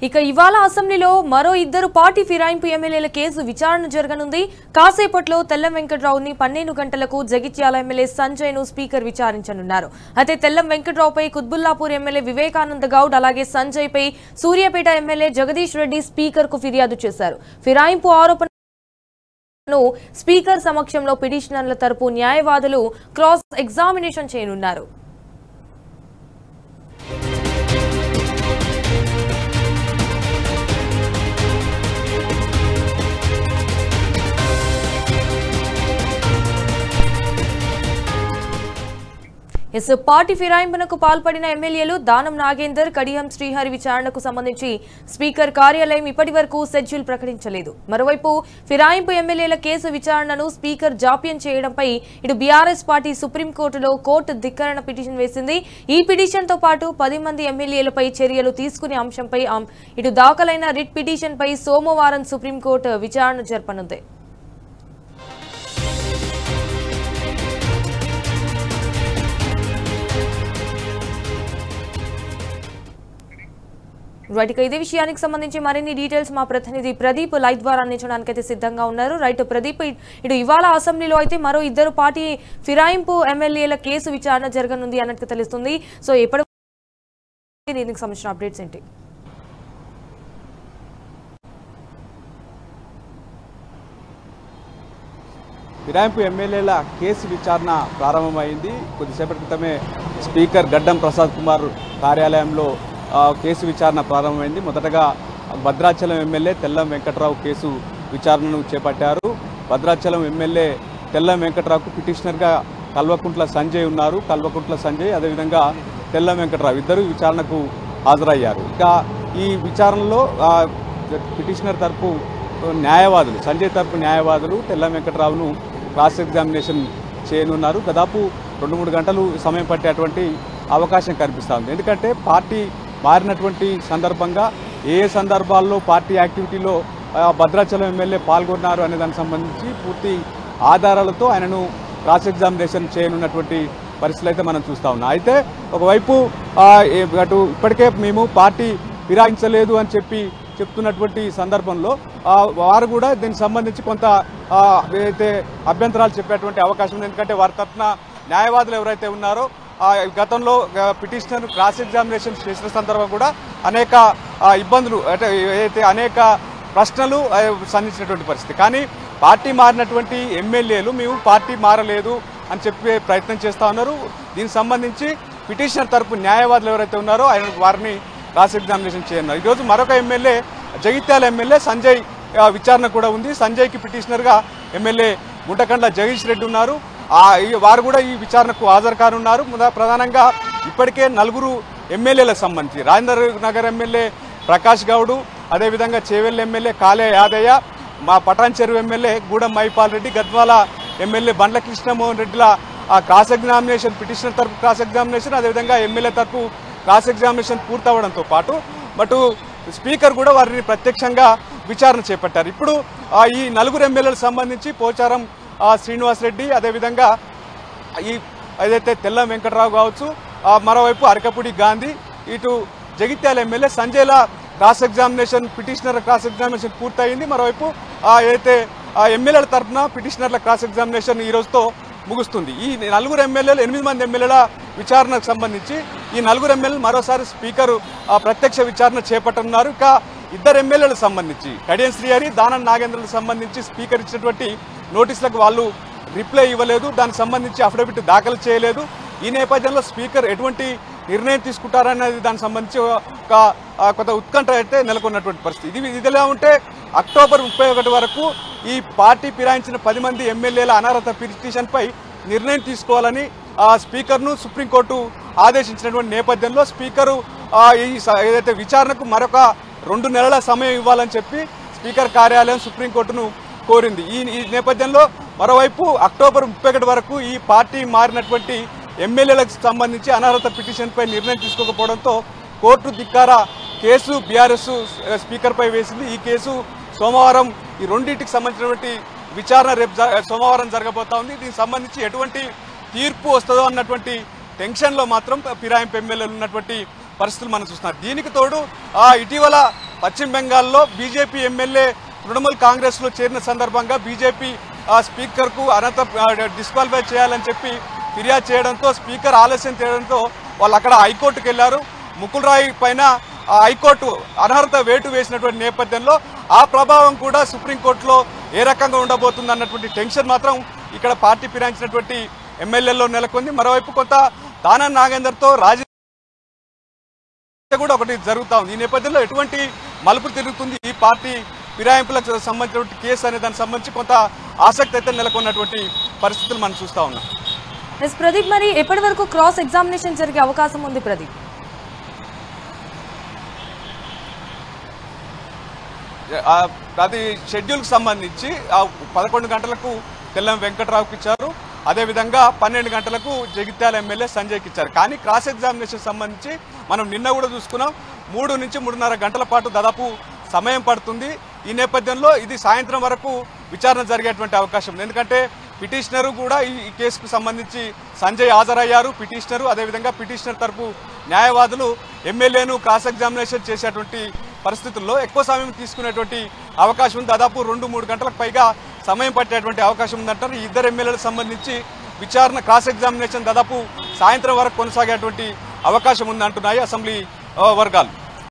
ఇక ఇవాళ అసెంబ్లీలో మరో ఇద్దరు పార్టీ ఫిరాయింపు ఎమ్మెల్యేల కేసు విచారణ జరగనుంది. కాసేపట్లో తెల్లం వెంకట్రావుని 12 గంటలకు జగిత్యాల ఎమ్మెల్యే సంజయ్ ను స్పీకర్ విచారించనున్నారు. అయితే తెల్లం వెంకట్రావుపై కుత్బుల్లాపూర్ ఎమ్మెల్యే వివేకానంద గౌడ్ అలాగే సంజయ్ పై సూర్యాపేట ఎమ్మెల్యే జగదీష్ రెడ్డి స్పీకర్ కు ఫిర్యాదు చేశారు. ఫిరాయింపు ఆరోపణను స్పీకర్ సమక్షంలో పిటిషనర్ల తరపు న్యాయవాదులు క్రాస్ ఎగ్జామినేషన్ చేయనున్నారు. పార్టీ ఫిరాయింపునకు పాల్పడిన ఎమ్మెల్యేలు దానం నాగేందర్, కడియం శ్రీహరి విచారణకు సంబంధించి స్పీకర్ కార్యాలయం ఇప్పటి వరకు షెడ్యూల్ ప్రకటించలేదు. మరోవైపు ఫిరాయింపు ఎమ్మెల్యేల కేసు విచారణను స్పీకర్ జాప్యం చేయడంపై ఇటు బీఆర్ఎస్ పార్టీ సుప్రీంకోర్టులో కోర్టు ధిక్కరణ పిటిషన్ వేసింది. ఈ పిటిషన్ తో పాటు 10 మంది ఎమ్మెల్యేలపై చర్యలు తీసుకునే అంశంపై ఇటు దాఖలైన రిట్ పిటిషన్ పై సోమవారం సుప్రీంకోర్టు విచారణ జరపనుంది. రైట్, ఇదే విషయానికి సంబంధించి మరిన్ని డీటెయిల్స్ మా ప్రతినిధి ప్రదీప్ లైవ్ ద్వారా అందించడానికి అయితే సిద్ధంగా ఉన్నారు. రైట్ ప్రదీప్, ఇటు ఇవాళ అసెంబ్లీలో అయితే మరో ఇద్దరు పార్టీ ఫిరాయింపు ఎమ్మెల్యేల కేసు విచారణ జరగనుంది అన్నట్టు తెలుస్తుంది. సో ఎప్పటి దీనికి సంబంధించిన అప్డేట్స్ ఏంటి? ఫిరాయింపు ఎమ్మెల్యేల కేసు విచారణ ప్రారంభమైంది. కొద్దిసేపటి క్రితమే స్పీకర్ గడ్డం ప్రసాద్ కుమార్ కార్యాలయంలో కేసు విచారణ ప్రారంభమైంది. మొదటగా భద్రాచలం ఎమ్మెల్యే తెల్లం వెంకట్రావు కేసు విచారణను చేపట్టారు. భద్రాచలం ఎమ్మెల్యే తెల్లం వెంకట్రావుకు పిటిషనర్గా కల్వకుంట్ల సంజయ్ ఉన్నారు. కల్వకుంట్ల సంజయ్ అదేవిధంగా తెల్లం వెంకట్రావు ఇద్దరు విచారణకు హాజరయ్యారు. ఇక ఈ విచారణలో పిటిషనర్ తరపు న్యాయవాదులు, సంజయ్ తరపు న్యాయవాదులు తెల్లం వెంకట్రావును క్రాస్ ఎగ్జామినేషన్ చేయనున్నారు. దాదాపు 2-3 గంటలు సమయం పట్టేటువంటి అవకాశం కనిపిస్తూ ఉంది. ఎందుకంటే పార్టీ మారినటువంటి సందర్భంగా ఏ సందర్భాల్లో పార్టీ యాక్టివిటీలో భద్రాచలం ఎమ్మెల్యే పాల్గొన్నారు అనే దానికి సంబంధించి పూర్తి ఆధారాలతో ఆయనను క్రాస్ ఎగ్జామినేషన్ చేయనున్నటువంటి పరిస్థితులు అయితే మనం చూస్తూ ఉన్నాం. అయితే ఒకవైపు అటు ఇప్పటికే మేము పార్టీ ఫిరాయించలేదు అని చెప్తున్నటువంటి సందర్భంలో వారు కూడా దీనికి సంబంధించి కొంత ఏదైతే అభ్యంతరాలు చెప్పేటువంటి అవకాశం ఉంది. ఎందుకంటే వారి తరఫున న్యాయవాదులు ఎవరైతే ఉన్నారో గతంలో పిటిషనర్ క్రాస్ ఎగ్జామినేషన్ చేసిన సందర్భం కూడా అనేక ఇబ్బందులు అంటే ఏదైతే అనేక ప్రశ్నలు సంధించినటువంటి పరిస్థితి. కానీ పార్టీ మారినటువంటి ఎమ్మెల్యేలు మేము పార్టీ మారలేదు అని చెప్పే ప్రయత్నం చేస్తూ ఉన్నారు. దీనికి సంబంధించి పిటిషనర్ తరపు న్యాయవాదులు ఎవరైతే ఉన్నారో వారిని క్రాస్ ఎగ్జామినేషన్ చేయనున్నారు. ఈరోజు మరొక ఎమ్మెల్యే జగిత్యాల ఎమ్మెల్యే సంజయ్ విచారణ కూడా ఉంది. సంజయ్కి పిటిషనర్గా ఎమ్మెల్యే గుంటకండ్ల జగదీష్ రెడ్డి ఉన్నారు. వారు కూడా ఈ విచారణకు హాజరు కానున్నారు. ప్రధానంగా ఇప్పటికే 4 ఎమ్మెల్యేలకు సంబంధించి రాజేందర్ నగర్ ఎమ్మెల్యే ప్రకాష్ గౌడ్, అదేవిధంగా చేవెళ్ళ ఎమ్మెల్యే కాళే యాదయ్య, మా పటాన్ చెరువు ఎమ్మెల్యే గూడెం మైపాల్ రెడ్డి, గద్వాల ఎమ్మెల్యే బండ్ల కృష్ణమోహన్ రెడ్డిల క్రాస్ ఎగ్జామినేషన్ పిటిషనర్ తరపు క్రాస్ ఎగ్జామినేషన్ అదేవిధంగా ఎమ్మెల్యే తరపు క్రాస్ ఎగ్జామినేషన్ పూర్తవడంతో పాటు స్పీకర్ కూడా వారిని ప్రత్యక్షంగా విచారణ చేపట్టారు. ఇప్పుడు ఈ 4 ఎమ్మెల్యేలకు సంబంధించి పోచారం శ్రీనివాస్ రెడ్డి అదేవిధంగా ఏదైతే తెల్లం వెంకట్రావు కావచ్చు, మరోవైపు అరకపూడి గాంధీ, ఇటు జగిత్యాల ఎమ్మెల్యే సంజయ్ల cross examination petitioner cross examination పూర్తయింది. మరోవైపు ఏదైతే ఎమ్మెల్యేల తరఫున పిటిషనర్ల క్రాస్ ఎగ్జామినేషన్ ఈ రోజుతో ముగుస్తుంది. ఈ 4 ఎమ్మెల్యేలు 8 మంది ఎమ్మెల్యేల విచారణకు సంబంధించి ఈ 4 ఎమ్మెల్యేలు మరోసారి స్పీకర్ ప్రత్యక్ష విచారణ చేపట్టనున్నారు. ఇక 2 ఎమ్మెల్యేలకు సంబంధించి కడియం శ్రీహరి, దానం నాగేంద్రలకు సంబంధించి స్పీకర్ ఇచ్చినటువంటి నోటీసులకు వాళ్ళు రిప్లై ఇవ్వలేదు. దానికి సంబంధించి అఫిడవిట్ దాఖలు చేయలేదు. ఈ నేపథ్యంలో స్పీకర్ ఎటువంటి నిర్ణయం తీసుకుంటారనేది దానికి సంబంధించి కొంత ఉత్కంఠ అయితే నెలకొన్నటువంటి పరిస్థితి. ఇదిలా ఉంటే అక్టోబర్ 31 వరకు ఈ పార్టీ ఫిరాయించిన 10 మంది ఎమ్మెల్యేల అనర్హత పిటిషన్పై నిర్ణయం తీసుకోవాలని స్పీకర్ను సుప్రీంకోర్టు ఆదేశించినటువంటి నేపథ్యంలో స్పీకరు ఏదైతే విచారణకు మరొక 2 నెలల సమయం ఇవ్వాలని చెప్పి స్పీకర్ కార్యాలయం సుప్రీంకోర్టును కోరింది. ఈ నేపథ్యంలో మరోవైపు అక్టోబర్ 31 వరకు ఈ పార్టీ మారినటువంటి ఎమ్మెల్యేలకు సంబంధించి అనర్హత పిటిషన్పై నిర్ణయం తీసుకోకపోవడంతో కోర్టు ధిక్కార కేసు బీఆర్ఎస్ స్పీకర్పై వేసింది. ఈ కేసు సోమవారం ఈ రెండింటికి సంబంధించినటువంటి విచారణ రేపు సోమవారం జరగబోతా ఉంది. దీనికి సంబంధించి ఎటువంటి తీర్పు వస్తుందో అన్నటువంటి టెన్షన్లో మాత్రం ఫిరాయింపు ఎమ్మెల్యేలు ఉన్నటువంటి పరిస్థితులు మనం చూస్తున్నాం. దీనికి తోడు ఇటీవల పశ్చిమ బెంగాల్లో బీజేపీ ఎమ్మెల్యే తృణమూల్ కాంగ్రెస్లో చేరిన సందర్భంగా బీజేపీ స్పీకర్కు అనంత డిస్క్వాలిఫై చేయాలని చెప్పి ఫిర్యాదు చేయడంతో స్పీకర్ ఆలస్యం చేయడంతో వాళ్ళు అక్కడ హైకోర్టుకు వెళ్లారు. ముకుల్ రాయ్ పైన హైకోర్టు అనర్హత వేటు వేసినటువంటి నేపథ్యంలో ఆ ప్రభావం కూడా సుప్రీంకోర్టులో ఏ రకంగా ఉండబోతుంది అన్నటువంటి టెన్షన్ మాత్రం ఇక్కడ పార్టీ ఫిరాయించినటువంటి ఎమ్మెల్యేల్లో నెలకొంది. మరోవైపు కొంత దానం నాగేందర్తో రాజీ కూడా ఒకటి జరుగుతా ఉంది. ఈ నేపథ్యంలో ఎటువంటి మలుపు తిరుగుతుంది ఈ పార్టీ ఫిరాయింపులకు సంబంధించినటువంటి కేసు అనే దానికి సంబంధించి కొంత ఆసక్తి అయితే నెలకొన్నటువంటి పరిస్థితులు మనం చూస్తా ఉన్నాం. ప్రదీప్, మరి ఎప్పటి వరకు క్రాస్ ఎగ్జామినేషన్ జరిగే అవకాశం ఉంది ప్రదీప్? అది షెడ్యూల్కి సంబంధించి 11 గంటలకు తెల్లం వెంకట్రావుకి ఇచ్చారు. అదేవిధంగా 12 గంటలకు జగిత్యాల ఎమ్మెల్యే సంజయ్కి ఇచ్చారు. కానీ క్రాస్ ఎగ్జామినేషన్ సంబంధించి మనం నిన్న కూడా చూసుకున్నాం, 3 నుంచి 3.5 గంటల పాటు దాదాపు సమయం పడుతుంది. ఈ నేపథ్యంలో ఇది సాయంత్రం వరకు విచారణ జరిగేటువంటి అవకాశం ఉంది. ఎందుకంటే పిటిషనరు కూడా ఈ కేసుకు సంబంధించి సంజయ్ హాజరయ్యారు. పిటిషనరు అదేవిధంగా పిటిషనర్ తరపు న్యాయవాదులు ఎమ్మెల్యేను క్రాస్ ఎగ్జామినేషన్ చేసేటువంటి పరిస్థితుల్లో ఎక్కువ సమయం తీసుకునేటువంటి అవకాశం ఉంది. దాదాపు 2-3 గంటలకు పైగా సమయం పట్టేటువంటి అవకాశం ఉందంటారు. ఈ ఇద్దరు ఎమ్మెల్యేలకు సంబంధించి విచారణ క్రాస్ ఎగ్జామినేషన్ దాదాపు సాయంత్రం వరకు కొనసాగేటువంటి అవకాశం ఉందంటున్నాయి అసెంబ్లీ వర్గాలు.